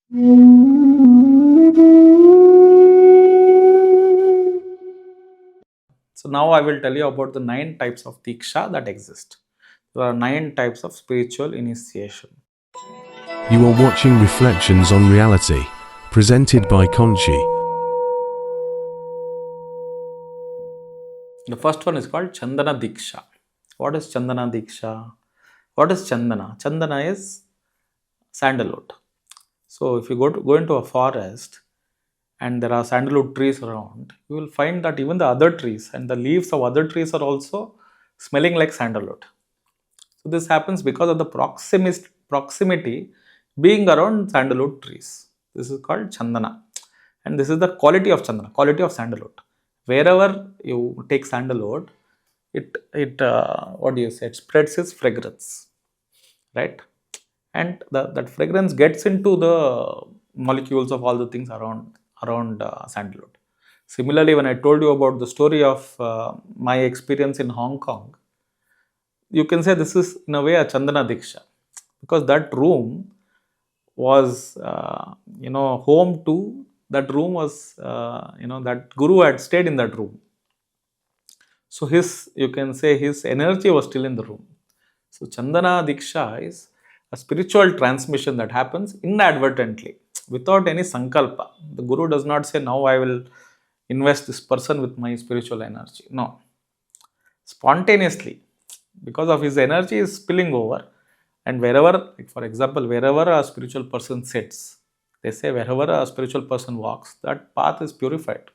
So now I will tell you about the 9 types of Diksha that exist. There are 9 types of spiritual initiation. You are watching Reflections on Reality, presented by Kanchi. The first one is called Chandana Diksha. What is Chandana Diksha? What is Chandana? Chandana is sandalwood. So if you go into a forest and there are sandalwood trees around, you will find that even the other trees and the leaves of other trees are also smelling like sandalwood. So this happens because of the proximity being around sandalwood trees. This is called Chandana. And this is the quality of Chandana, quality of sandalwood. Wherever you take sandalwood, it what do you say? It spreads its fragrance, right? And that fragrance gets into the molecules of all the things around sandalwood. Similarly, when I told you about the story of my experience in Hong Kong, you can say this is in a way a Chandana Diksha, because that room was home to that room was that Guru had stayed in that room. So his, you can say, his energy was still in the room. So Chandana Diksha is a spiritual transmission that happens inadvertently without any sankalpa. The Guru does not say, now I will invest this person with my spiritual energy. No. Spontaneously, because of his energy is spilling over. And wherever, like for example, wherever a spiritual person sits, they say wherever a spiritual person walks, that path is purified.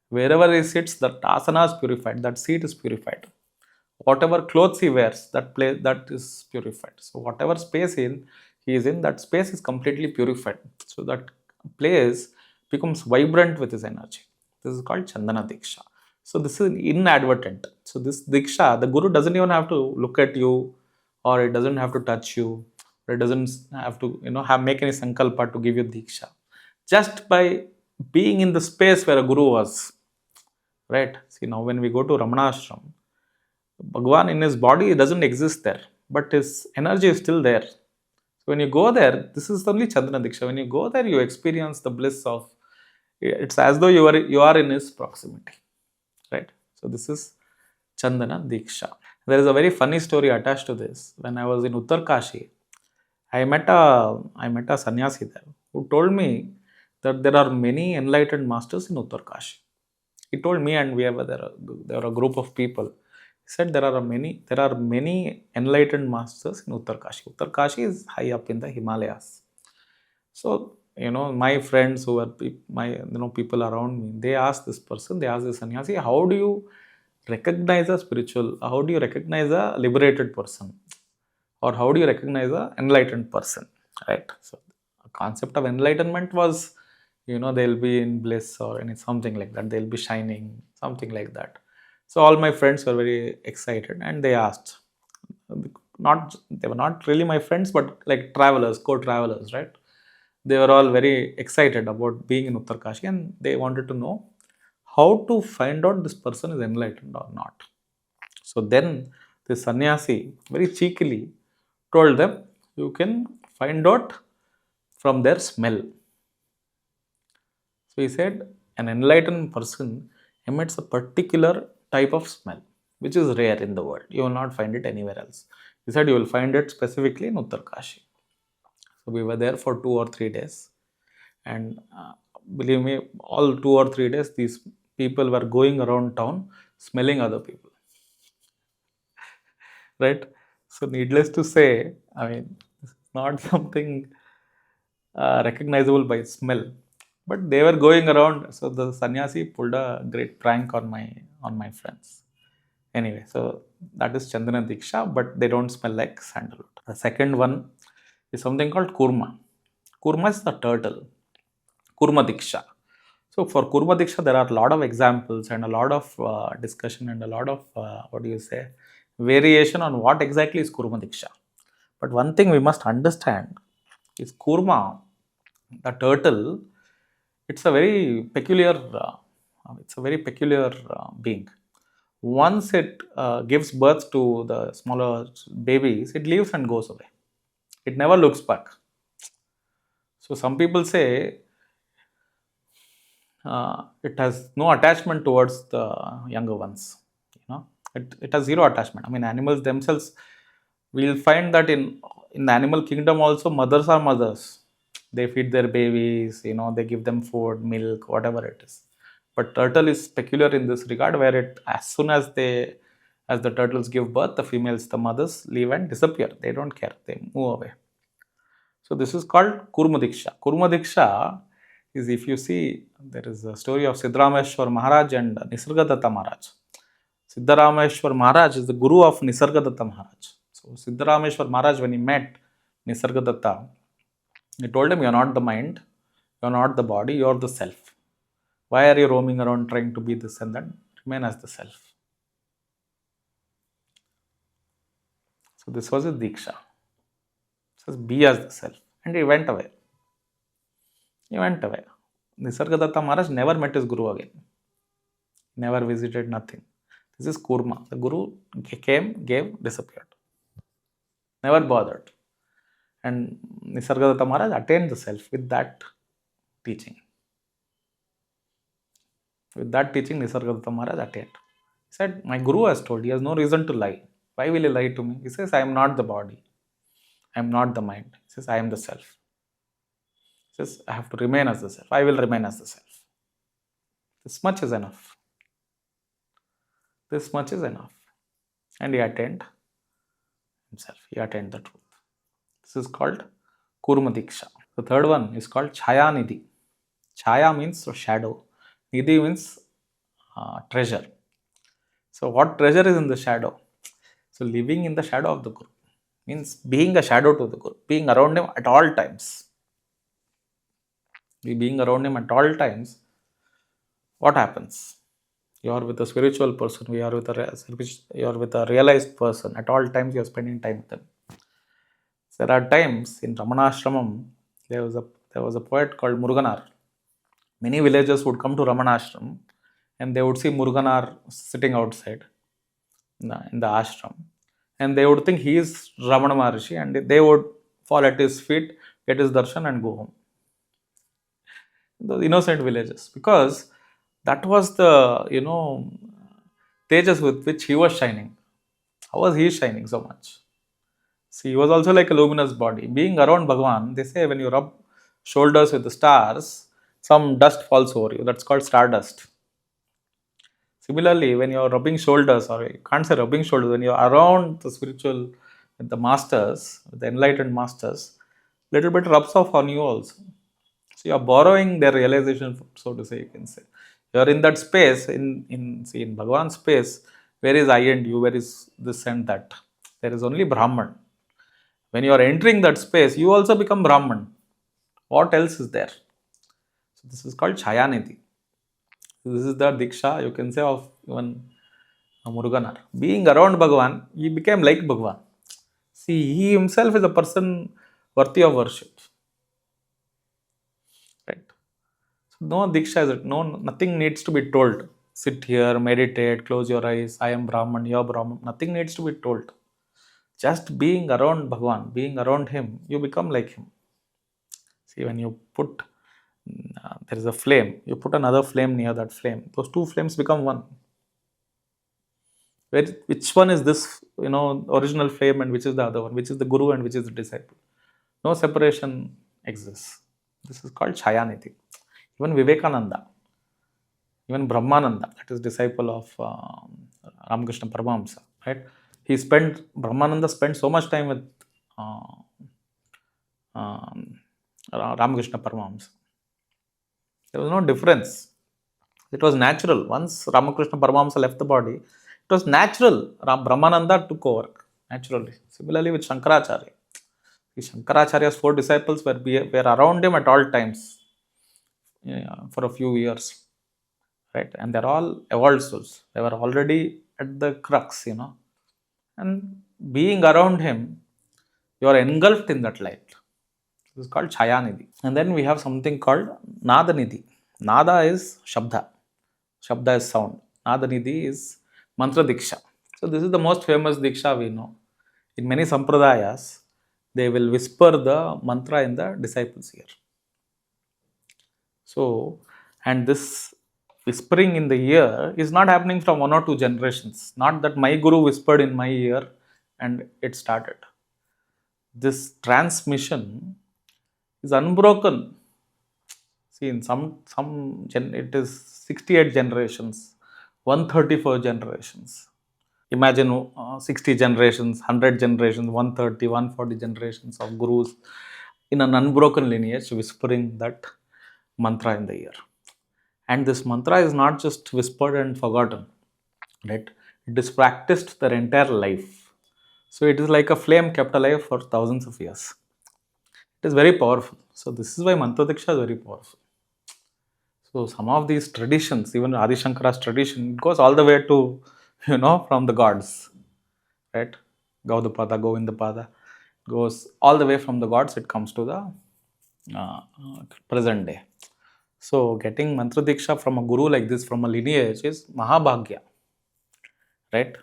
Wherever he sits, that asana is purified, that seat is purified. Whatever clothes he wears, that is purified. So whatever space he is in, that space is completely purified. So that place becomes vibrant with his energy. This is called Chandana Diksha. So this is inadvertent. So this Diksha, the Guru doesn't even have to look at you, or it doesn't have to touch you, or it doesn't have to have make any sankalpa to give you Diksha. Just by being in the space where a Guru was, right? See, now when we go to Ramana Ashram, Bhagwan in his body doesn't exist there, but his energy is still there. So when you go there, this is only Chandana Diksha. When you go there, you experience the bliss of, it's as though you are in his proximity, right? So this is Chandana Diksha. There is a very funny story attached to this. When I was in Uttarkashi, I met a sannyasi there who told me that there are many enlightened masters in Uttarkashi. He told me, and there are a group of people. He said there are many enlightened masters in Uttarkashi. Uttarkashi is high up in the Himalayas. So my friends who were my people around me, they asked this person, they asked the sannyasi, how do you recognize a spiritual? How do you recognize a liberated person? Or how do you recognize a enlightened person, right? So a concept of enlightenment was, they'll be in bliss or any something like that, they'll be shining, something like that. So all my friends were very excited and they asked, not they were not really my friends, but like travelers, co-travelers, right? They were all very excited about being in Uttarkashi and they wanted to know how to find out this person is enlightened or not. So then the sannyasi very cheekily told them, you can find out from their smell. So he said, an enlightened person emits a particular type of smell, which is rare in the world. You will not find it anywhere else. He said you will find it specifically in Uttarkashi. So we were there for 2 or 3 days, and believe me, all 2 or 3 days, these people were going around town smelling other people, right? So needless to say, I mean, it's not something recognizable by smell, but they were going around. So the sannyasi pulled a great prank on my friends. Anyway, so that is Chandana Diksha, but they don't smell like sandalwood. The second one is something called Kurma. Kurma is the turtle. Kurma Diksha. So for Kurma Diksha, there are a lot of examples and a lot of discussion and a lot of what do you say, variation on what exactly is Kurma Diksha. But one thing we must understand is Kurma, the turtle, it's a very peculiar being. Once it gives birth to the smaller babies, it leaves and goes away. It never looks back. So some people say it has no attachment towards the younger ones. You know, it has zero attachment. I mean, animals themselves, we'll find that in the animal kingdom also, mothers are mothers. They feed their babies, you know, they give them food, milk, whatever it is. But turtle is peculiar in this regard, where it, as soon as the turtles give birth, the females, the mothers, leave and disappear. They don't care, they move away. So this is called Kurma Diksha. Kurma Diksha is, if you see, there is a story of Siddharameshwar Maharaj and Nisargadatta Maharaj. Siddharameshwar Maharaj is the guru of Nisargadatta Maharaj. So Siddharameshwar Maharaj, when he met Nisargadatta, he told him, "You are not the mind, you are not the body, you are the self. Why are you roaming around trying to be this and that? Remain as the self." So this was his Deeksha. It says, be as the self. And he went away. He went away. Nisargadatta Maharaj never met his guru again. Never visited, nothing. This is Kurma. The guru came, gave, disappeared. Never bothered. And Nisargadatta Maharaj attained the self with that teaching. With that teaching, Nisargadatta Maharaj attained. He said, my guru has told, he has no reason to lie. Why will he lie to me? He says, I am not the body. I am not the mind. He says, I am the self. He says, I have to remain as the self. I will remain as the self. This much is enough. This much is enough. And he attained himself. He attained the truth. This is called Kurma Diksha. The third one is called Chaya Nidhi. Chaya means shadow. Nidhi means treasure. So what treasure is in the shadow? So living in the shadow of the Guru means being a shadow to the Guru, being around him at all times. Being around him at all times, what happens? You are with a spiritual person, you are with a realized person. At all times you are spending time with them. There are times in Ramanashramam, there was a poet called Muruganar. Many villagers would come to Ramanashram and they would see Muruganar sitting outside in the ashram. And they would think he is Ramana Maharshi, and they would fall at his feet, get his darshan and go home. Those innocent villagers. Because that was the, tejas with which he was shining. How was he shining so much? See, he was also like a luminous body. Being around Bhagavan, they say when you rub shoulders with the stars, some dust falls over you. That's called stardust. Similarly, when you are rubbing shoulders, or you can't say rubbing shoulders, when you are around the spiritual, with the masters, with the enlightened masters, little bit rubs off on you also. So you are borrowing their realization, so to say, you can say. You are in that space, in Bhagavan's space, where is I and you, where is this and that? There is only Brahman. When you are entering that space, you also become Brahman. What else is there? So this is called Chayanidhi. This is the Diksha, you can say, of even Muruganar. Being around Bhagavan, he became like Bhagavan. See, he himself is a person worthy of worship. Right? So no Diksha is it. Nothing needs to be told. Sit here, meditate, close your eyes. I am Brahman, you are Brahman. Nothing needs to be told. Just being around Bhagavan, being around him, you become like him. See, when you put, there is a flame, you put another flame near that flame, those two flames become one. Which one is this, original flame, and which is the other one? Which is the Guru and which is the disciple? No separation exists. This is called Chayanidhi. Even Vivekananda, even Brahmananda, that is disciple of Ramakrishna Paramahamsa, right? Brahmananda spent so much time with Ramakrishna Paramahamsa. There was no difference. It was natural. Once Ramakrishna Paramahamsa left the body, it was natural. Brahmananda took over naturally. Similarly with Shankaracharya. Shankaracharya's 4 disciples were around him at all times for a few years. Right? And they're all evolved souls. They were already at the crux, And being around him, you are engulfed in that light. This is called Chayanidhi. And then we have something called Nada Nidhi. Nada is Shabda. Shabda is sound. Nada Nidhi is Mantra Diksha. So this is the most famous Diksha we know. In many sampradayas, they will whisper the mantra in the disciples' ear. So, and this whispering in the ear is not happening from one or two generations. Not that my guru whispered in my ear and it started. This transmission is unbroken. See, in it is 68 generations, 134 generations. Imagine 60 generations, 100 generations, 130, 140 generations of gurus in an unbroken lineage whispering that mantra in the ear. And this mantra is not just whispered and forgotten, right? It is practiced their entire life. So it is like a flame kept alive for thousands of years. It is very powerful. So this is why Mantra Diksha is very powerful. So some of these traditions, even Adi Shankara's tradition, it goes all the way to, from the gods, right? Gaudapada, Govindapada, goes all the way from the gods, it comes to the present day. So getting Mantra Diksha from a guru like this, from a lineage, is Mahabhagya, right?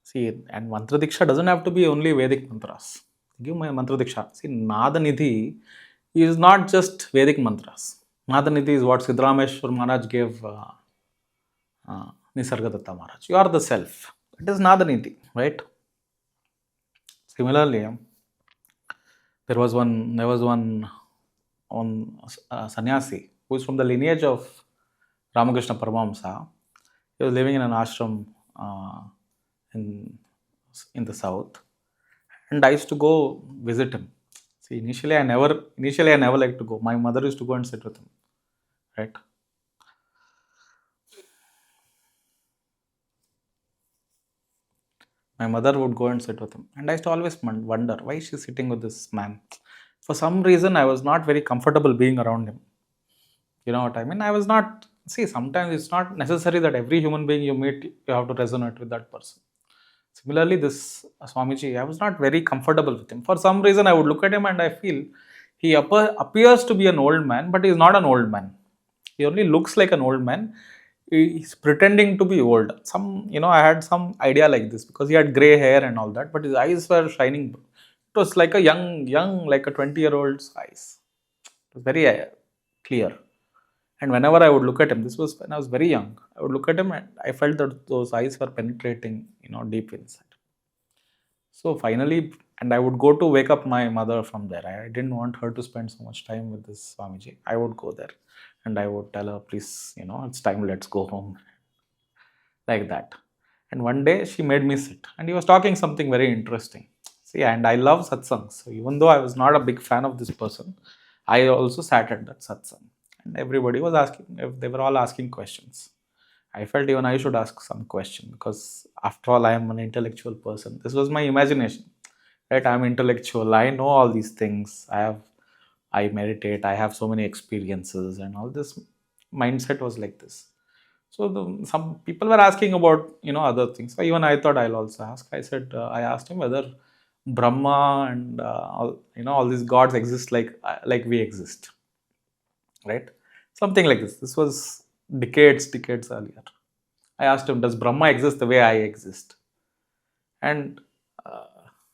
See, and Mantra Diksha doesn't have to be only Vedic mantras. Give my Mantra Diksha. See, Nadanidhi is not just Vedic mantras. Nadanidhi is what Siddharameshwar Maharaj gave Nisargadatta Maharaj. You are the self. It is Nadanidhi, right? Similarly, there was one sannyasi who is from the lineage of Ramakrishna Paramahamsa. He was living in an ashram in the south, and I used to go visit him. See, initially I never liked to go. My mother used to go and sit with him, right? My mother would go and sit with him, and I used to always wonder why she's sitting with this man. For some reason, I was not very comfortable being around him. You know what I mean? I was not. See, sometimes it's not necessary that every human being you meet, you have to resonate with that person. Similarly, this Swamiji, I was not very comfortable with him. For some reason, I would look at him and I feel he appears to be an old man, but he is not an old man. He only looks like an old man. He's pretending to be old. I had some idea like this because he had gray hair and all that, but his eyes were shining. It was like a young, like a 20-year-old's eyes. It was very clear. And whenever I would look at him, this was when I was very young, I would look at him and I felt that those eyes were penetrating, deep inside. So finally, and I would go to wake up my mother from there. I didn't want her to spend so much time with this Swamiji. I would go there and I would tell her, please, it's time, let's go home. Like that. And one day she made me sit and he was talking something very interesting. See, and I love satsang. So even though I was not a big fan of this person, I also sat at that satsang. And everybody was asking, they were all asking questions. I felt even I should ask some question because after all, I am an intellectual person. This was my imagination, right? I'm intellectual. I know all these things. I meditate. I have so many experiences and all this mindset was like this. So some people were asking about, other things. So even I thought I'll also ask. I asked him whether Brahma and all these gods exist like we exist, right? Something like this. This was decades earlier. I asked him, does Brahma exist the way I exist? And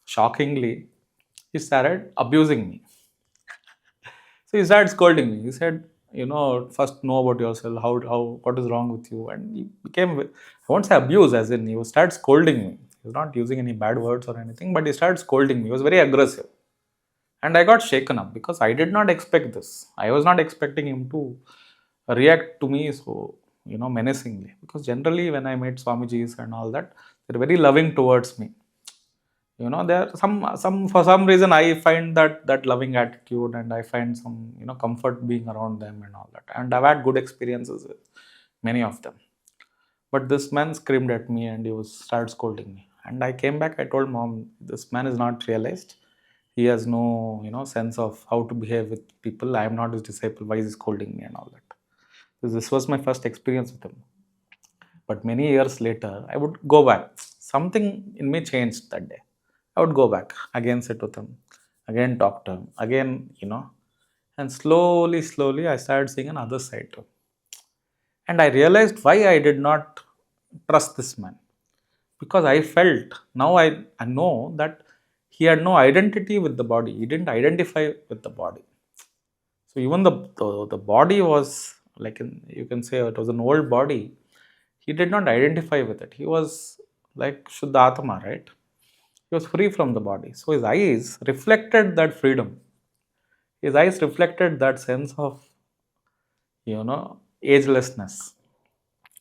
shockingly, he started abusing me. So he started scolding me. He said, first know about yourself, what is wrong with you? And he became, I won't say abuse, as in he started scolding me. He was not using any bad words or anything, but he started scolding me. He was very aggressive. And I got shaken up because I did not expect this. I was not expecting him to react to me so, menacingly. Because generally when I meet Swamijis and all that, they're very loving towards me. There some for some reason I find that loving attitude and I find some, comfort being around them and all that. And I've had good experiences with many of them. But this man screamed at me and started scolding me. And I came back, I told mom, this man is not realized. He has no, sense of how to behave with people. I am not his disciple. Why is he scolding me and all that? So this was my first experience with him. But many years later, I would go back. Something in me changed that day. I would go back, again sit with him, again talk to him, again, and slowly I started seeing another side to him. And I realized why I did not trust this man. Because I felt, now I know that he had no identity with the body. He didn't identify with the body. So even the body was like you can say it was an old body. He did not identify with it. He was like Shuddha Atma, right? He was free from the body. So his eyes reflected that freedom. His eyes reflected that sense of, agelessness,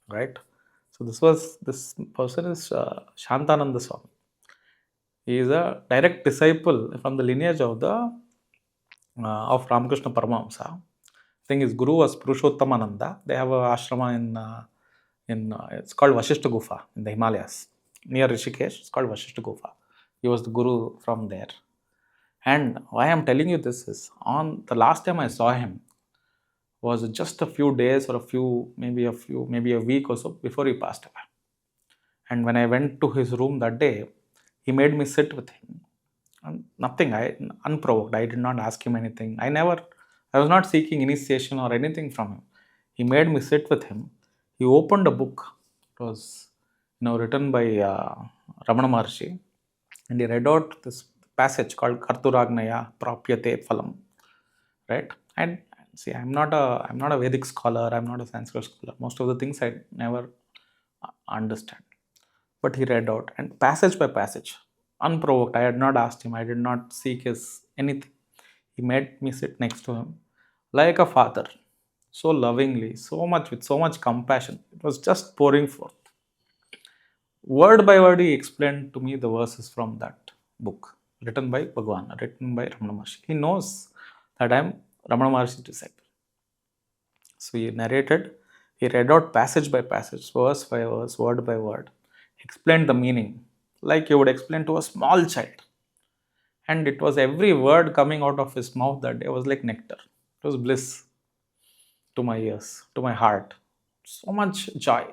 right? So this person is Shantananda Swami. He is a direct disciple from the lineage of Ramakrishna Paramahamsa. I think his guru was Purushottamananda. They have a ashrama in it's called Vashishta Gufa in the Himalayas near Rishikesh. It's called Vashishta Gufa. He was the guru from there. And why I'm telling you this is on the last time I saw him was just a few days or maybe a week or so before he passed away. And when I went to his room that day, he made me sit with him. And nothing, unprovoked. I did not ask him anything. I was not seeking initiation or anything from him. He made me sit with him. He opened a book. It was, written by Ramana Maharshi, and he read out this passage called Karturagnaya Prapyate Phalam. Right? And see, I'm not a Vedic scholar. I'm not a Sanskrit scholar. Most of the things I never understand. But he read out and passage by passage, unprovoked. I had not asked him. I did not seek his anything. He made me sit next to him like a father, so lovingly, so much with so much compassion. It was just pouring forth. Word by word, he explained to me the verses from that book, written by Bhagwan, written by Ramana Maharshi. He knows that I am Ramana Maharshi's disciple. So he narrated, he read out passage by passage, verse by verse, word by word, explained the meaning like you would explain to a small child. And it was every word coming out of his mouth that day was like nectar. It was bliss to my ears, to my heart. So much joy.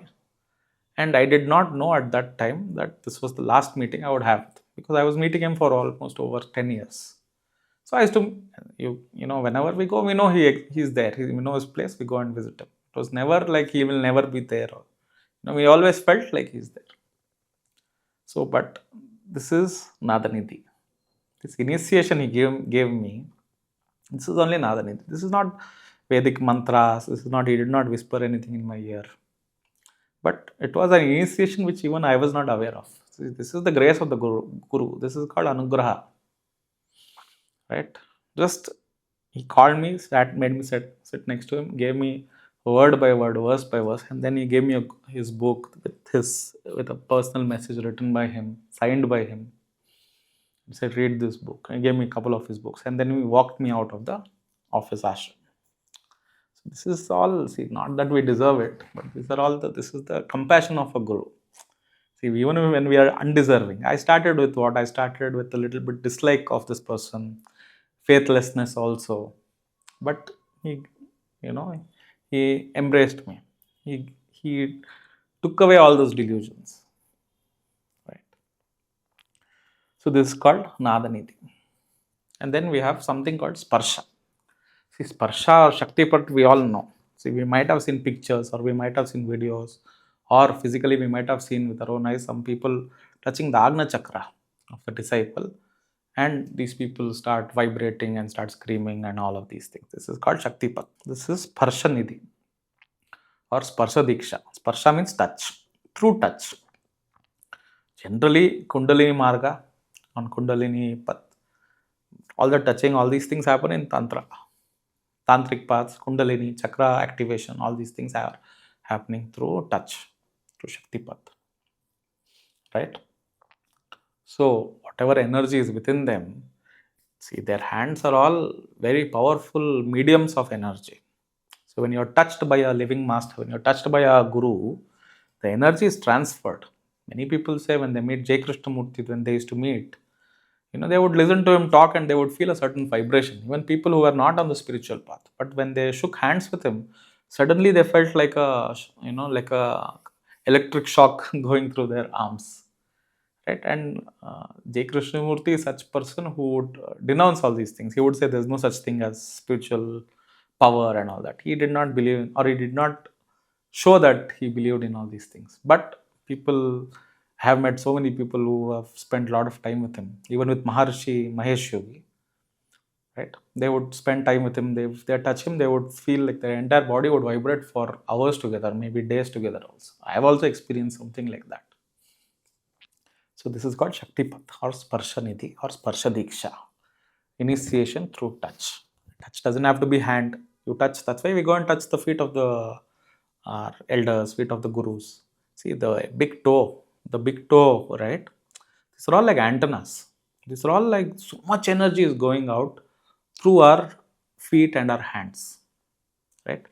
And I did not know at that time that this was the last meeting I would have because I was meeting him for almost over 10 years. So I used to, whenever we go, we know he's there. We know his place. We go and visit him. It was never like he will never be there. We always felt like he's there. So, but this is Nadanidhi. This initiation he gave me, this is only Nadanidhi. This is not Vedic mantras. This is not, he did not whisper anything in my ear. But it was an initiation which even I was not aware of. See, this is the grace of the Guru. This is called Anugraha. Right? Just he called me, made me sit next to him, gave me word by word, verse by verse, and then he gave me his book with a personal message written by him, signed by him. He said, read this book. He gave me a couple of his books, and then he walked me out of the office ashram. So this is all, see, not that we deserve it, but this is the compassion of a guru. See, even when we are undeserving, I started with a little bit dislike of this person, faithlessness also, but he embraced me. He took away all those delusions, right? So this is called Nadanidhi. And then we have something called Sparsha. See, Sparsha or Shaktipat, we all know. See, we might have seen pictures or we might have seen videos, or physically we might have seen with our own eyes some people touching the Agna Chakra of the disciple, and these people start vibrating and start screaming and all of these things. This is called Shaktipat. This is Sparsha Nidhi or Sparsha Diksha. Sparsha means touch, true touch. Generally, Kundalini Marga on Kundalini Path, all the touching, all these things happen in Tantra. Tantric paths, Kundalini, Chakra activation, all these things are happening through touch, through Shakti path. Right? So, whatever energy is within them, see, their hands are all very powerful mediums of energy. So, when you're touched by a living master, when you're touched by a guru, the energy is transferred. Many people say when they meet Jai Krishnamurti, when they used to meet, they would listen to him talk and they would feel a certain vibration. Even people who were not on the spiritual path, but when they shook hands with him, suddenly they felt like a electric shock going through their arms, right? And Jai Krishnamurti is such person who would denounce all these things. He would say there's no such thing as spiritual power and all that. He did not believe, or he did not show that he believed in all these things. But people have met so many people who have spent a lot of time with him, even with Maharshi Mahesh Yogi. right? They would spend time with him. If they touch him, they would feel like their entire body would vibrate for hours together, maybe days together also. I have also experienced something like that. So this is called Shaktipat or Sparsha Nidhi or Sparsha Diksha. Initiation through touch. Touch doesn't have to be hand. You touch. That's why we go and touch the feet of the elders, feet of the gurus. See the big toe, right? These are all like antennas. These are all like so much energy is going out through our feet and our hands, right?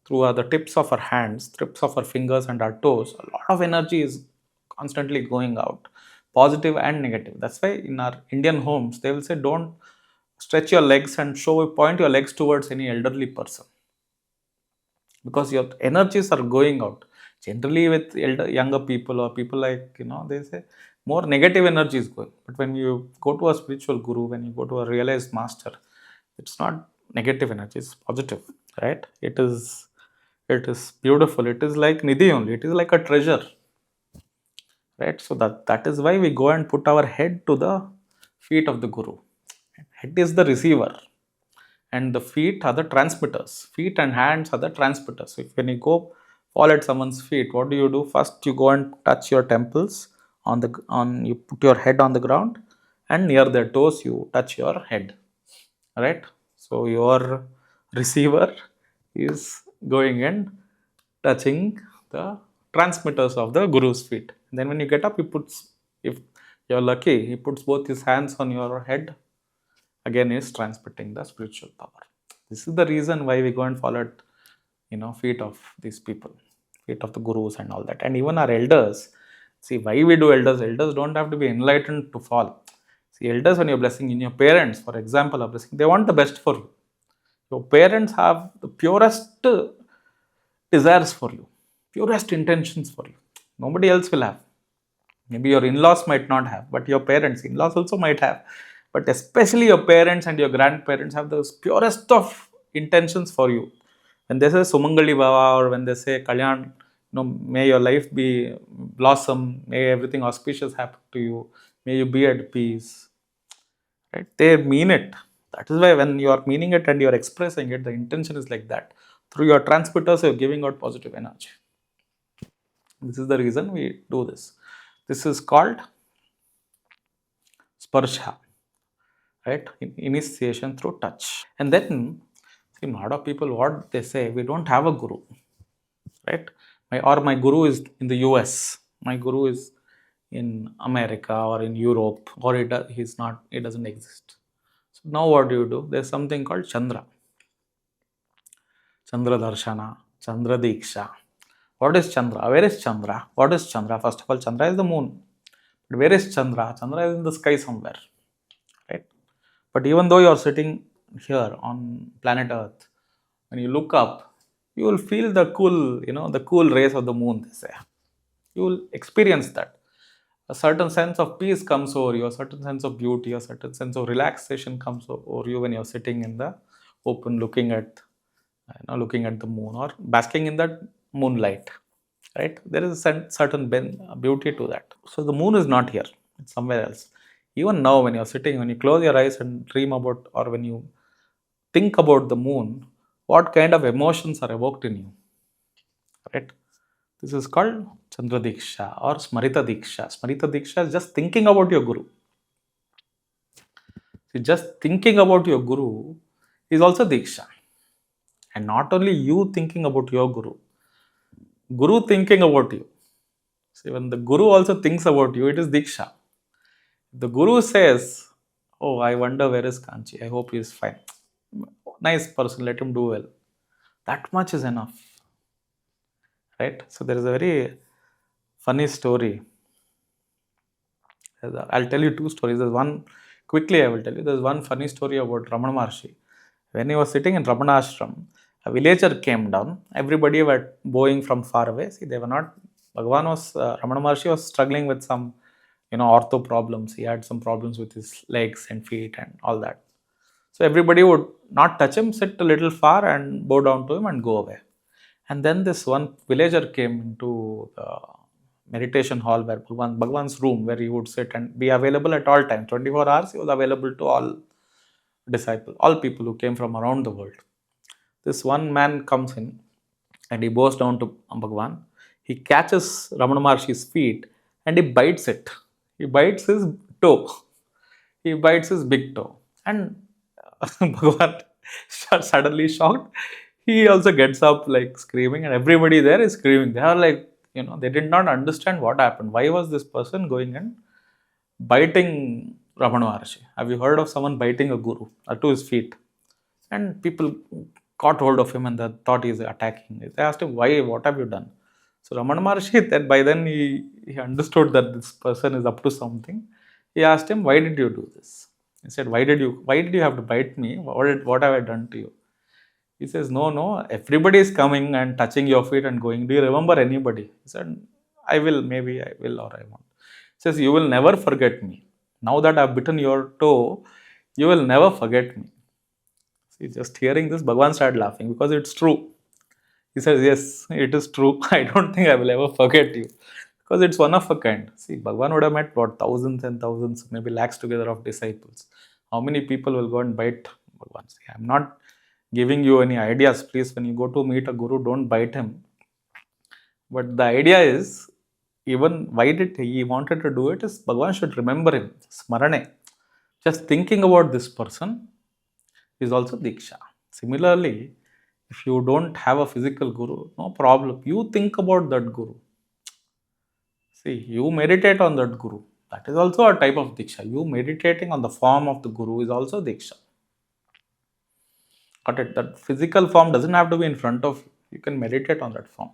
Through the tips of our hands, tips of our fingers and our toes, a lot of energy is constantly going out, positive and negative. That's why in our Indian homes, they will say, don't stretch your legs and point your legs towards any elderly person because your energies are going out. Generally, with younger people or people like, they say more negative energy is going. But when you go to a spiritual guru, when you go to a realized master, it's not negative energy, it's positive, right? It is beautiful. It is like Nidhi only. It is like a treasure, right? So that is why we go and put our head to the feet of the guru. Head is the receiver and the feet are the transmitters. Feet and hands are the transmitters. So if when you go fall at someone's feet, what do? First you go and touch your temples on you put your head on the ground, and near their toes you touch your head, right? So your receiver is going and touching the transmitters of the guru's feet. And then when you get up, if you're lucky, he puts both his hands on your head, again is transmitting the spiritual power. This is the reason why we go and follow it, feet of these people, feet of the gurus and all that. And even our elders, see why we do elders don't have to be enlightened to fall. See, elders, when you're blessing in your parents, for example, are blessing, they want the best for you. Your parents have the purest desires for you, purest intentions for you. Nobody else will have. Maybe your in-laws might not have, but your parents, in-laws also might have. But especially your parents and your grandparents have the purest of intentions for you. When they say Sumangali Baba or when they say Kalyan, may your life be blossom, may everything auspicious happen to you, may you be at peace. Right? They mean it. That is why when you are meaning it and you are expressing it, the intention is like that. Through your transmitters, you are giving out positive energy. This is the reason we do this. This is called Sparsha, right? Initiation through touch. And then, see, a lot of people, what they say, we don't have a guru, right? My guru is in the US. My guru is in America or in Europe, or he doesn't exist. So now what do? There's something called Chandra Darshana, Chandra Diksha. What is Chandra? Where is Chandra? What is Chandra? First of all, Chandra is the moon. But where is Chandra? Chandra is in the sky somewhere, right? But even though you are sitting here on planet Earth, when you look up, you will feel the cool rays of the moon, they say. You will experience that. A certain sense of peace comes over you, a certain sense of beauty, a certain sense of relaxation comes over you when you're sitting in the open looking at the moon or basking in that moonlight, right? There is a certain beauty to that. So the moon is not here, it's somewhere else. Even now when you're sitting, when you close your eyes and dream about, or when you think about the moon, what kind of emotions are evoked in you, right? This is called Chandra Diksha or Smarita Diksha. Smarita Diksha is just thinking about your guru. See, just thinking about your guru is also Diksha. And not only you thinking about your guru thinking about you. See, when the guru also thinks about you, it is Diksha. The guru says, oh, I wonder where is Kanchi. I hope he is fine. Nice person, let him do well. That much is enough. Right? So there is a very funny story. I'll tell you two stories. There's one, quickly I will tell you. There's one funny story about Ramana Maharshi. When he was sitting in Ramana Ashram, a villager came down. Everybody were bowing from far away. See, they were not. Ramana Maharshi was struggling with some, ortho problems. He had some problems with his legs and feet and all that. So everybody would not touch him, sit a little far and bow down to him and go away. And then this one villager came into the meditation hall where Bhagwan's room, where he would sit and be available at all times. 24 hours he was available to all disciples, all people who came from around the world. This one man comes in and he bows down to Bhagwan. He catches Ramana Maharshi's feet and he bites it. He bites his toe. He bites his big toe. And Bhagwan suddenly shocked. He also gets up like screaming, and everybody there is screaming. They are like, they did not understand what happened. Why was this person going and biting Ramana Maharshi? Have you heard of someone biting a guru to his feet? And people caught hold of him and they thought he's attacking. They asked him, why, what have you done? So Ramana Maharshi, that by then he understood that this person is up to something. He asked him, why did you do this? He said, why did you have to bite me? What have I done to you? He says, no, everybody is coming and touching your feet and going. Do you remember anybody? He said, maybe I will or I won't. He says, you will never forget me. Now that I've bitten your toe, you will never forget me. See, just hearing this, Bhagwan started laughing because it's true. He says, yes, it is true. I don't think I will ever forget you because it's one of a kind. See, Bhagwan would have met what, thousands and thousands, maybe lakhs together of disciples. How many people will go and bite Bhagwan? See, I'm not giving you any ideas. Please, when you go to meet a guru, don't bite him. But the idea is, even why did he wanted to do it is Bhagwan should remember him. Smarane. Just thinking about this person is also Diksha. Similarly, if you don't have a physical guru, no problem. You think about that guru. See, you meditate on that guru. That is also a type of Diksha. You meditating on the form of the guru is also Diksha. Got it? That physical form doesn't have to be in front of you. You can meditate on that form.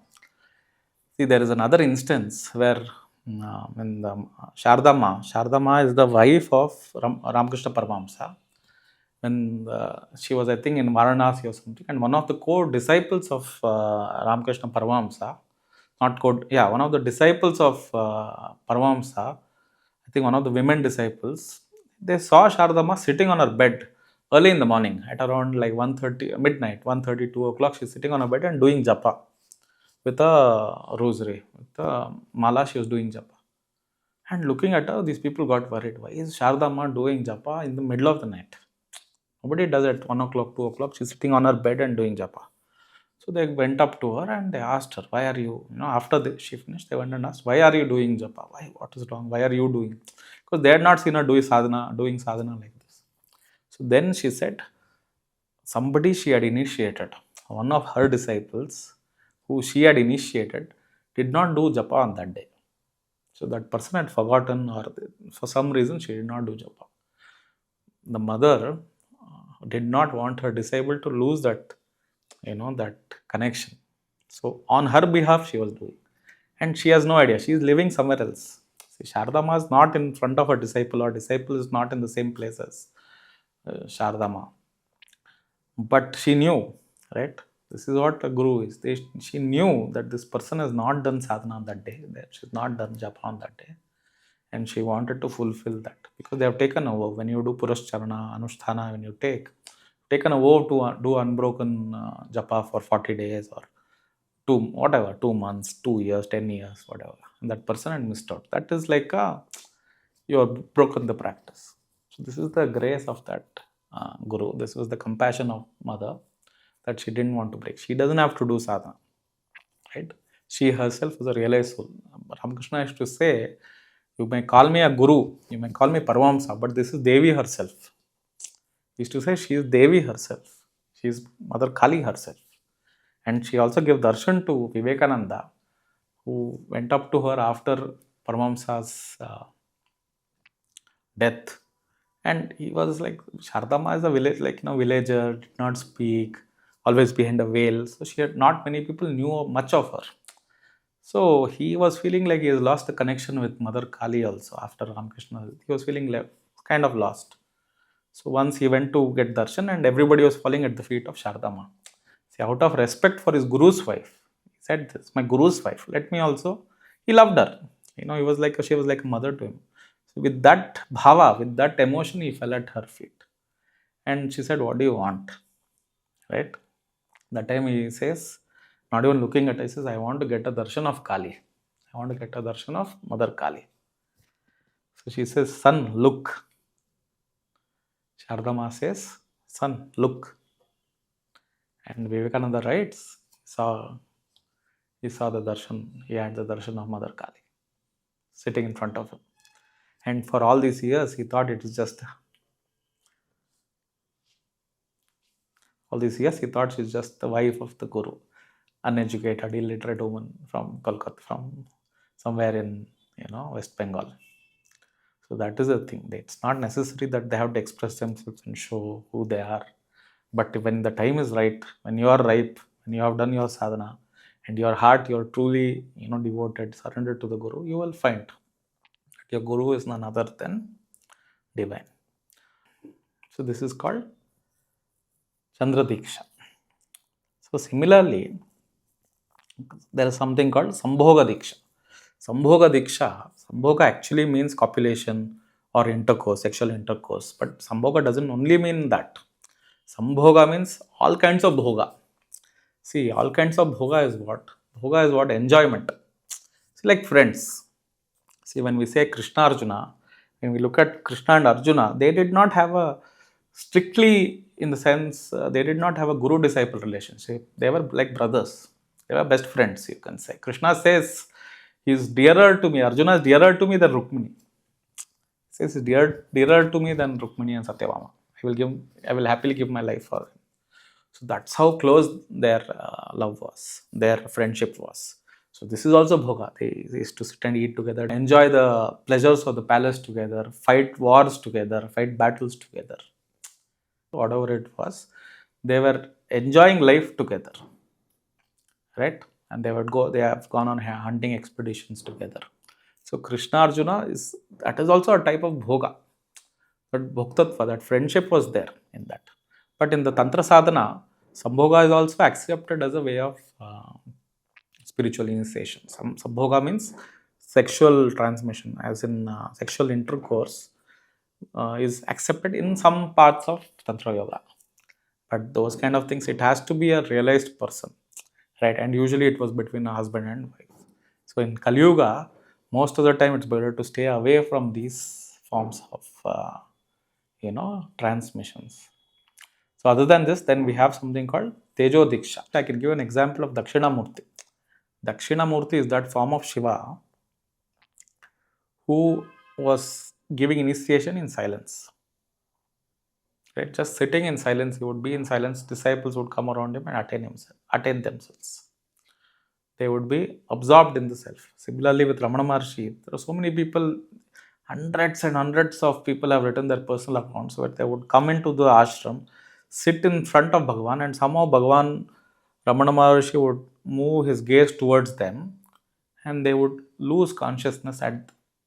See, there is another instance where when the Shardama is the wife of Ramakrishna Paramahamsa. When she was, I think, in Varanasi or something, and one of the core disciples of Ramakrishna Paramahamsa, one of the disciples of Paramahamsa, I think one of the women disciples, they saw Shardama sitting on her bed early in the morning at around like 1:30, midnight, 1:30, 2 o'clock. She's sitting on her bed and doing japa with a rosary, with a mala. She was doing japa. And looking at her, these people got worried. Why is Shardama doing japa in the middle of the night? Nobody does at 1 o'clock, 2 o'clock. She's sitting on her bed and doing japa. So they went up to her and they asked her, why are you, after she finished, they went and asked, why are you doing japa? Why? What is wrong? Why are you doing? Because they had not seen her doing sadhana like this. So then she said, somebody she had initiated, one of her disciples who she had initiated, did not do japa on that day. So that person had forgotten, or for some reason she did not do japa. The mother did not want her disciple to lose that, that connection. So on her behalf, she was doing. And she has no idea. She is living somewhere else. See, Shardama is not in front of her disciple, or disciple is not in the same place as Shardama. But she knew, right? This is what a guru is. She knew that this person has not done sadhana on that day, that she's not done japa on that day. And she wanted to fulfill that because they have taken a vow. When you do Purascharana, Anusthana, when you taken a vow to do unbroken japa for 40 days or 2 months, 2 years, 10 years, whatever. And that person had missed out. That is like you have broken the practice. So this is the grace of that guru. This was the compassion of mother that she didn't want to break. She doesn't have to do sadhana, right? She herself is a realized soul. Ramakrishna used to say, you may call me a guru, you may call me Paramahamsa, but this is Devi herself. He used to say she is Devi herself. She is Mother Kali herself. And she also gave darshan to Vivekananda, who went up to her after Paramahamsa's death. And he was like, Shardama is a villager, did not speak, always behind a veil. So not many people knew much of her. So he was feeling like he has lost the connection with Mother Kali also after Ramakrishna. He was feeling kind of lost. So once he went to get darshan and everybody was falling at the feet of Shardama. See, out of respect for his guru's wife, he said this, my guru's wife, let me also, he loved her. She was like a mother to him. So with that bhava, with that emotion, he fell at her feet. And she said, what do you want? Right? That time he says, not even looking at her, he says, I want to get a darshan of Kali. I want to get a darshan of Mother Kali. So she says, son, look. Shardama says, son, look. And Vivekananda writes, he saw the darshan, he had the darshan of Mother Kali sitting in front of him. And for all these years, he thought it was just, all these years, he thought she's just the wife of the Guru, uneducated, illiterate woman from Kolkata, from somewhere in, West Bengal. So that is the thing. It's not necessary that they have to express themselves and show who they are. But when the time is right, when you are ripe, when you have done your sadhana, and your heart, you're truly, devoted, surrendered to the Guru, you will find that your Guru is none other than divine. So this is called Chandra Diksha. So similarly, there is something called Sambhoga Diksha. Sambhoga actually means copulation or intercourse, sexual intercourse. But Sambhoga doesn't only mean that. Sambhoga means all kinds of bhoga. See, all kinds of bhoga is what? Bhoga is what? Enjoyment. See, like friends. See, when we say Krishna Arjuna, when we look at Krishna and Arjuna, they did not have a strictly, in the sense, they did not have a guru disciple relationship. They were like brothers. They were best friends, you can say. Krishna says, he is dearer to me. Arjuna is dearer to me than Rukmini. He says, he is dearer to me than Rukmini and Satyabhama. I will happily give my life for him. So that's how close their love was, their friendship was. So this is also bhoga. They used to sit and eat together, enjoy the pleasures of the palace together, fight wars together, fight battles together. Whatever it was, they were enjoying life together, right? And they have gone on hunting expeditions together. So Krishna Arjuna is also a type of bhoga. But bhoktatva, that friendship was there in that. But in the Tantra sadhana, Sambhoga is also accepted as a way of spiritual initiation. Sambhoga means sexual transmission, as in sexual intercourse is accepted in some parts of Tantra Yoga. But those kind of things, it has to be a realized person, right? And usually it was between a husband and wife. So in Kali Yuga, most of the time it's better to stay away from these forms of, transmissions. So other than this, then we have something called Tejo Diksha. I can give an example of Dakshinamurti. Dakshinamurti is that form of Shiva who was giving initiation in silence. Right? Just sitting in silence, he would be in silence. Disciples would come around him and attain themselves. They would be absorbed in the self. Similarly, with Ramana Maharshi, there are so many people, hundreds and hundreds of people have written their personal accounts where they would come into the ashram, sit in front of Bhagavan, and somehow Bhagavan, Ramana Maharshi would move his gaze towards them, and they would lose consciousness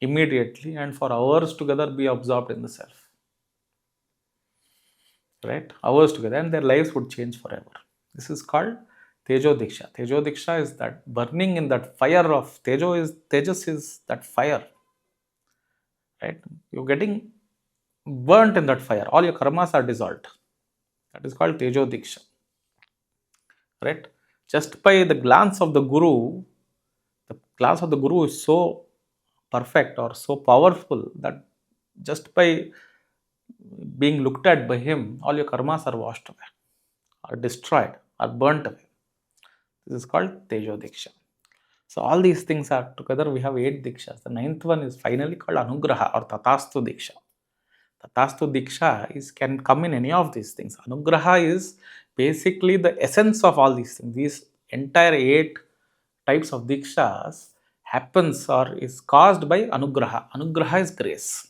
immediately, and for hours together be absorbed in the self. Right? Hours together, and their lives would change forever. This is called Tejo Diksha. Tejo Diksha is that burning in that fire of Tejas is that fire. Right? You're getting burnt in that fire. All your karmas are dissolved. That is called Tejo Diksha. Right? Just by the glance of the Guru is so perfect or so powerful that just by being looked at by him, all your karmas are washed away, are destroyed, are burnt away. This is called Tejo Diksha. So all these things are together, we have 8 Dikshas. The 9th one is finally called Anugraha or Tatastu Diksha. Tatastu Diksha can come in any of these things. Anugraha is basically the essence of all these things. These entire 8 types of Dikshas happens or is caused by Anugraha. Anugraha is grace.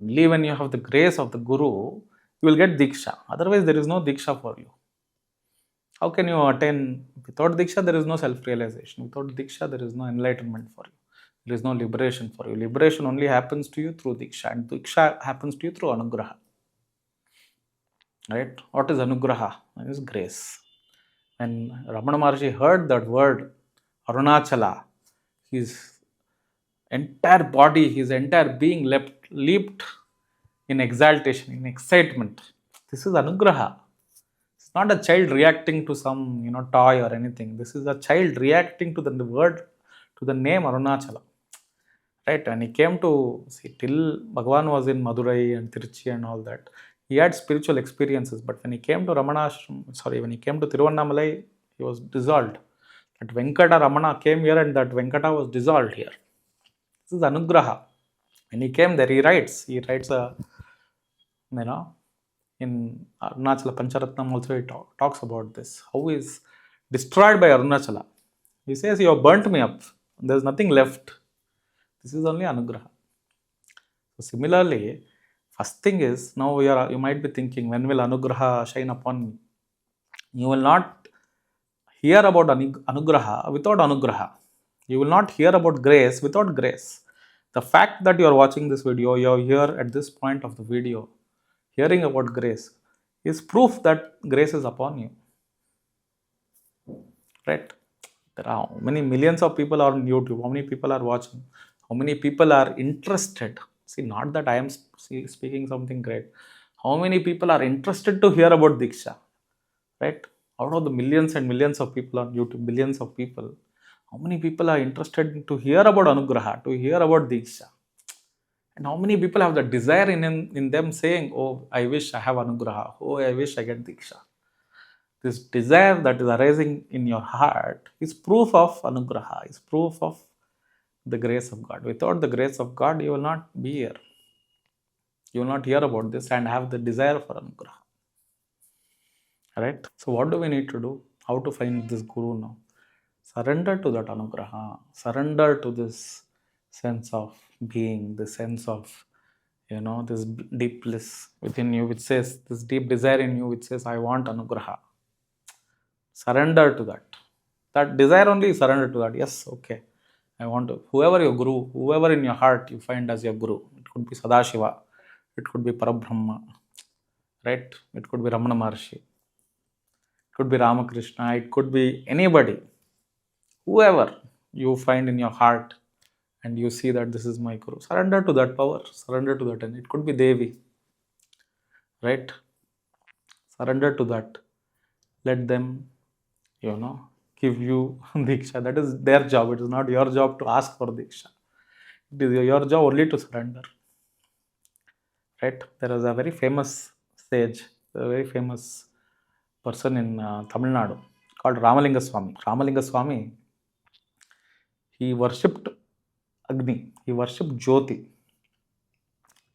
Only when you have the grace of the Guru, you will get Diksha. Otherwise, there is no Diksha for you. How can you attain? Without Diksha, there is no self-realization. Without Diksha, there is no enlightenment for you. There is no liberation for you. Liberation only happens to you through Diksha, and Diksha happens to you through Anugraha. Right? What is Anugraha? It is grace. When Ramana Maharshi heard that word, Arunachala, his entire body, his entire being leaped in exaltation, in excitement. This is Anugraha. It's not a child reacting to some toy or anything. This is a child reacting to the word, to the name Arunachala. Right? When he came to see, till Bhagavan was in Madurai and Tiruchi and all that, He had spiritual experiences, but when he came to when he came to Tiruvannamalai, he was dissolved. That Venkata Ramana came here and that Venkata was dissolved here. This is Anugraha. When he came there, he writes you know, in Arunachala Pancharatnam also he talks about this. How he is destroyed by Arunachala. He says, you have burnt me up. There's nothing left. This is only Anugraha. So similarly, first thing is, now you might be thinking, when will Anugraha shine upon me? You will not hear about Anugraha without Anugraha. You will not hear about grace without grace. The fact that you are watching this video, you are here at this point of the video, hearing about grace, is proof that grace is upon you. Right? There are how many millions of people are on YouTube, how many people are watching, how many people are interested. See, not that I am speaking something great. How many people are interested to hear about Diksha? Right? Out of the millions and millions of people on YouTube, billions of people, how many people are interested to hear about Anugraha, to hear about Diksha? And how many people have the desire in them saying, oh, I wish I have Anugraha, oh, I wish I get Diksha. This desire that is arising in your heart is proof of Anugraha, is proof of the grace of God. Without the grace of God, you will not be here. You will not hear about this and have the desire for Anugraha. Right? So what do we need to do? How to find this Guru now? Surrender to that Anugraha. Surrender to this sense of being, the sense of, this deep bliss within you, which says, this deep desire in you, which says, I want Anugraha. Surrender to that. That desire only, surrender to that. Yes, okay. I want to. Whoever your Guru, whoever in your heart you find as your Guru. It could be Sadashiva. It could be Parabrahma. Right? It could be Ramana Maharshi. It could be Ramakrishna. It could be anybody. Whoever you find in your heart and you see that this is my Guru. Surrender to that power. Surrender to that. And it could be Devi. Right? Surrender to that. Let them, give you Diksha. That is their job. It is not your job to ask for Diksha. It is your job only to surrender. Right? There is a very famous sage, a very famous person in Tamil Nadu called Ramalinga Swami. Ramalinga Swami, he worshipped Agni. He worshipped Jyoti.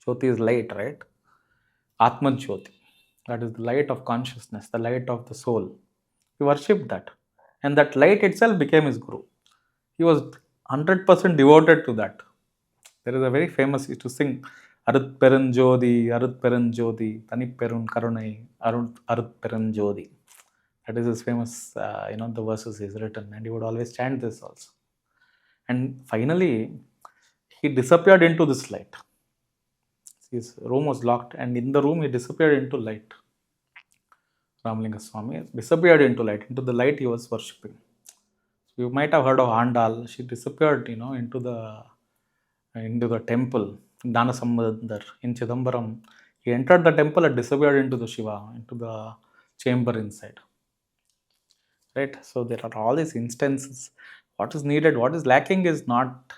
Jyoti is light, right? Atma Jyoti. That is the light of consciousness, the light of the soul. He worshipped that. And that light itself became his Guru. He was 100% devoted to that. There is a very famous, used to sing, Arut Peranjodi, Tani Perun Karunai, Arut Peranjodi. That is his famous, the verses he's written. And he would always chant this also. And finally, he disappeared into this light. His room was locked, and in the room he disappeared into light. Ramalinga Swami disappeared into light. Into the light he was worshipping. So you might have heard of Andal. She disappeared, into the temple, Dana Sambandar in Chidambaram. He entered the temple and disappeared into the Shiva, into the chamber inside. Right? So there are all these instances. What is needed, what is lacking is not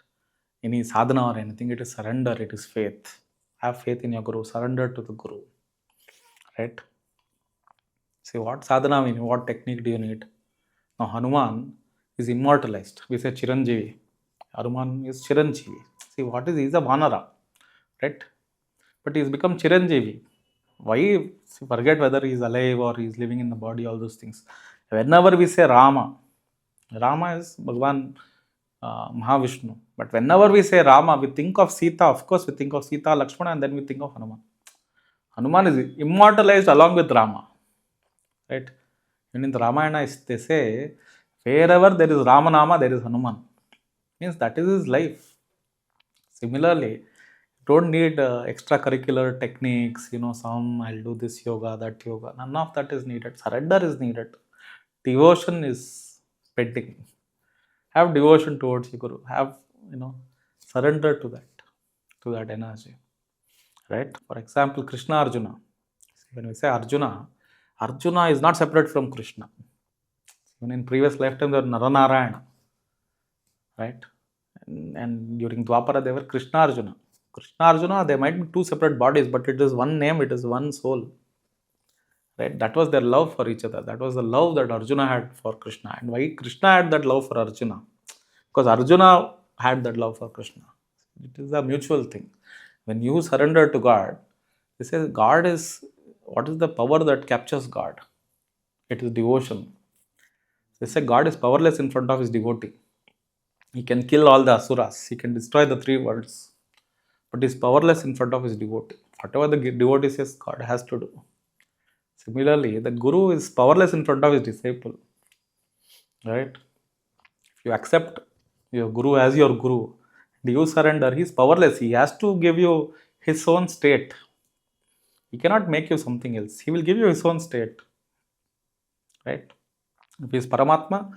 any sadhana or anything. It is surrender, it is faith. Have faith in your Guru. Surrender to the Guru. Right? See, what sadhana mean? What technique do you need? Now, Hanuman is immortalized. We say Chiranjeevi. Hanuman is Chiranjeevi. See, what is he? He is a Vanara. Right? But he has become Chiranjeevi. Why? Forget whether he is alive or he is living in the body, all those things. Whenever we say Rama is Bhagavan Mahavishnu. But whenever we say Rama, we think of Sita. Of course, we think of Sita, Lakshmana, and then we think of Hanuman. Hanuman is immortalized along with Rama. Right? And in the Ramayana, they say, wherever there is Ramanama, there is Hanuman. Means that is his life. Similarly, don't need extracurricular techniques, some I'll do this yoga, that yoga. None of that is needed. Surrender is needed. Devotion is pending. Have devotion towards your Guru. Have, surrender to that energy. Right? For example, Krishna Arjuna. When we say Arjuna is not separate from Krishna. Even in previous lifetime, there were Naranarayana. Right? And during Dwapara, they were Krishna Arjuna. Krishna Arjuna, they might be two separate bodies, but it is one name, it is one soul. Right? That was their love for each other. That was the love that Arjuna had for Krishna. And why Krishna had that love for Arjuna? Because Arjuna had that love for Krishna. It is a mutual thing. When you surrender to God, they say God is, what is the power that captures God? It is devotion. They say God is powerless in front of his devotee. He can kill all the asuras. He can destroy the three worlds. But he is powerless in front of his devotee. Whatever the devotee says, God has to do. Similarly, the Guru is powerless in front of his disciple. Right? If you accept your Guru as your Guru, and you surrender, he is powerless. He has to give you his own state. He cannot make you something else. He will give you his own state. Right? If he is Paramatma,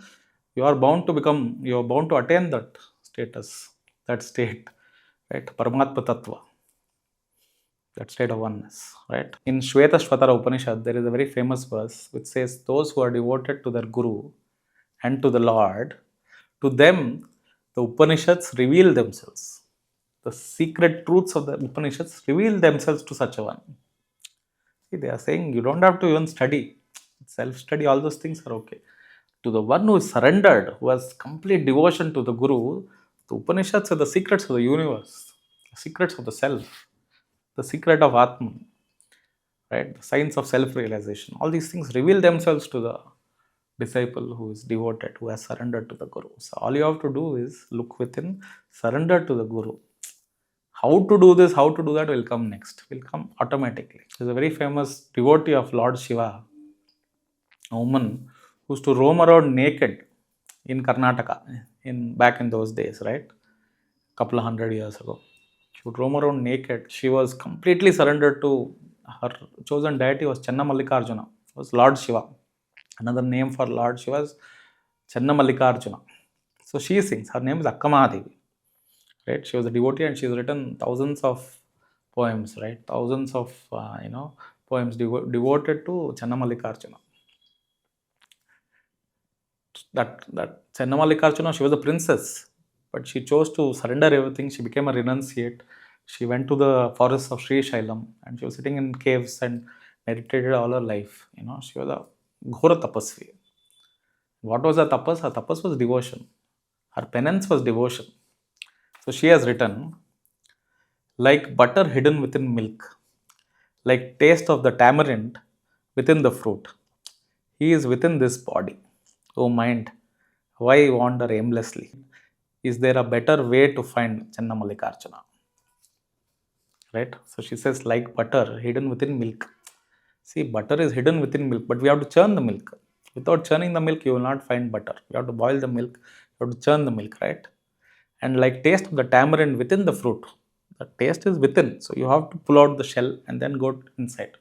you are bound to attain that status, that state. Right? Paramatma Tattva. That state of oneness. Right? In Shvetashvatara Upanishad, there is a very famous verse which says, those who are devoted to their Guru and to the Lord, to them the Upanishads reveal themselves. The secret truths of the Upanishads reveal themselves to such a one. See, they are saying you don't have to even study. Self-study, all those things are okay. To the one who is surrendered, who has complete devotion to the Guru, the Upanishads are the secrets of the universe, the secrets of the self, the secret of Atman, right? The science of self-realization. All these things reveal themselves to the disciple who is devoted, who has surrendered to the Guru. So all you have to do is look within, surrender to the Guru. How to do this, how to do that will come next, will come automatically. There's a very famous devotee of Lord Shiva, a woman who used to roam around naked in Karnataka back in those days, right? Couple of 100 years ago. She would roam around naked. She was completely surrendered to her chosen deity was Channa Mallikarjuna, was Lord Shiva. Another name for Lord Shiva is Channa Mallikarjuna. So she sings. Her name is Akkamahadevi. Right? She was a devotee and she has written thousands of poems, right? Thousands of poems devoted to Channa Mallikarjuna. That Channa Mallikarjuna, she was a princess, but she chose to surrender everything. She became a renunciate. She went to the forests of Sri Shailam and she was sitting in caves and meditated all her life. She was a Ghora Tapasvi. What was her tapas? Her tapas was devotion. Her penance was devotion. So she has written, like butter hidden within milk, like taste of the tamarind within the fruit. He is within this body. O mind, why wander aimlessly? Is there a better way to find Channa Mallikarjuna? Right? So she says, like butter hidden within milk. See, butter is hidden within milk, but we have to churn the milk. Without churning the milk, you will not find butter. You have to boil the milk, you have to churn the milk, right? And like taste of the tamarind within the fruit, the taste is within. So you have to pull out the shell and then go inside.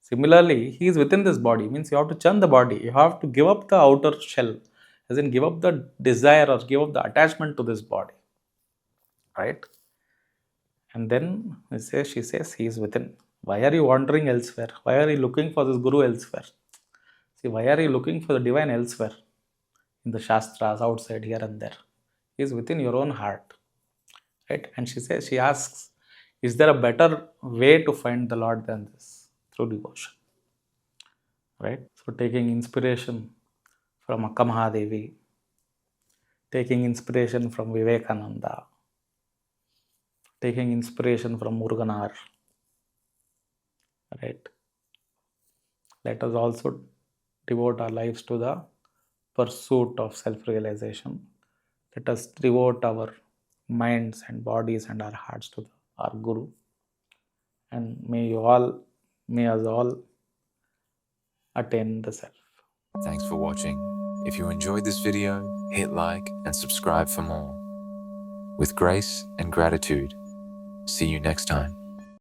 Similarly, he is within this body, means you have to churn the body. You have to give up the outer shell, as in give up the desire or give up the attachment to this body, right? And then she says, he is within. Why are you wandering elsewhere? Why are you looking for this Guru elsewhere? See, why are you looking for the divine elsewhere? In the Shastras, outside, here and there. He is within your own heart, right? And she asks, is there a better way to find the Lord than this? Through devotion, right? So taking inspiration from Akka Mahadevi, taking inspiration from Vivekananda, taking inspiration from Muruganar, right? Let us also devote our lives to the pursuit of self-realization. Let us devote our minds and bodies and our hearts to our Guru. And may us all attain the self. Thanks for watching. If you enjoyed this video, hit like and subscribe for more. With grace and gratitude, see you next time.